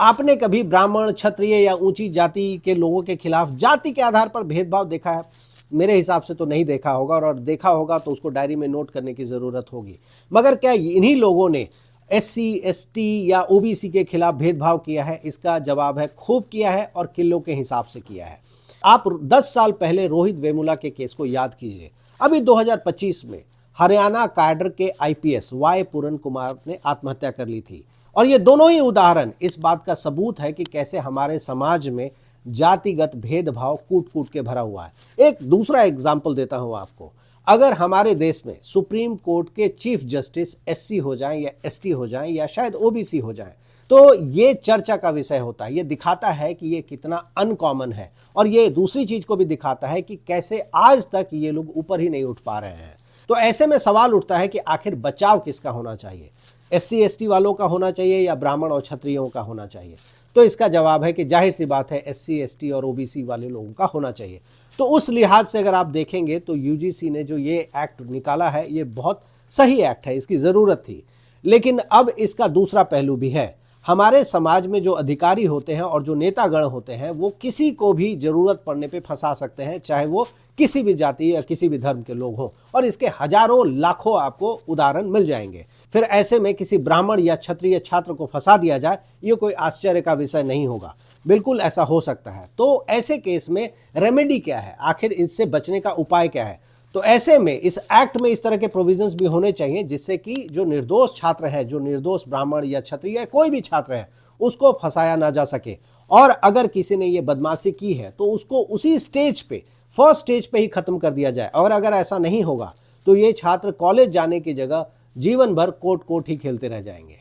आपने कभी ब्राह्मण, क्षत्रिय या ऊंची जाति के लोगों के खिलाफ जाति के आधार पर भेदभाव देखा है? मेरे हिसाब से तो नहीं देखा होगा, और देखा होगा तो उसको डायरी में नोट करने की जरूरत होगी। मगर क्या इन्हीं लोगों ने SC, ST या OBC के खिलाफ भेदभाव किया है? इसका जवाब है खूब किया है, और किलो के हिसाब से किया है। आप 10 साल पहले रोहित वेमुला के केस को याद कीजिए। अभी 2025 में हरियाणा कैडर के IPS Y पूरन कुमार ने आत्महत्या कर ली थी। और ये दोनों ही उदाहरण इस बात का सबूत है कि कैसे हमारे समाज में जातिगत भेदभाव कूट कूट के भरा हुआ है। एक दूसरा एग्जाम्पल देता हूं आपको। अगर हमारे देश में सुप्रीम कोर्ट के चीफ जस्टिस SC हो जाएं या ST हो जाएं या शायद OBC हो जाएं, तो ये चर्चा का विषय होता है। ये दिखाता है कि ये कितना अनकॉमन है, और ये दूसरी चीज को भी दिखाता है कि कैसे आज तक ये लोग ऊपर ही नहीं उठ पा रहे हैं। तो ऐसे में सवाल उठता है कि आखिर बचाव किसका होना चाहिए? SC, ST वालों का होना चाहिए या ब्राह्मण और क्षत्रियों का होना चाहिए? तो इसका जवाब है कि जाहिर सी बात है SC, ST और OBC वाले लोगों का होना चाहिए। तो उस लिहाज से अगर आप देखेंगे तो UGC ने जो ये एक्ट निकाला है, ये बहुत सही एक्ट है, इसकी जरूरत थी। लेकिन अब इसका दूसरा पहलू भी है। हमारे समाज में जो अधिकारी होते हैं और जो नेतागण होते हैं, वो किसी को भी जरूरत पड़ने पे फंसा सकते हैं, चाहे वो किसी भी जाति या किसी भी धर्म के लोग हों, और इसके हजारों लाखों आपको उदाहरण मिल जाएंगे। फिर ऐसे में किसी ब्राह्मण या क्षत्रिय छात्र को फंसा दिया जाए, ये कोई आश्चर्य का विषय नहीं होगा। बिल्कुल ऐसा हो सकता है। तो ऐसे केस में रेमेडी क्या है? आखिर इससे बचने का उपाय क्या है? तो ऐसे में इस एक्ट में इस तरह के प्रोविजंस भी होने चाहिए जिससे कि जो निर्दोष छात्र है, जो निर्दोष ब्राह्मण या क्षत्रिय कोई भी छात्र है, उसको फंसाया ना जा सके। और अगर किसी ने ये बदमाशी की है तो उसको उसी स्टेज पे, फर्स्ट स्टेज पे ही खत्म कर दिया जाए। और अगर ऐसा नहीं होगा तो ये छात्र कॉलेज जाने की जगह जीवन भर कोर्ट कोर्ट ही खेलते रह जाएंगे।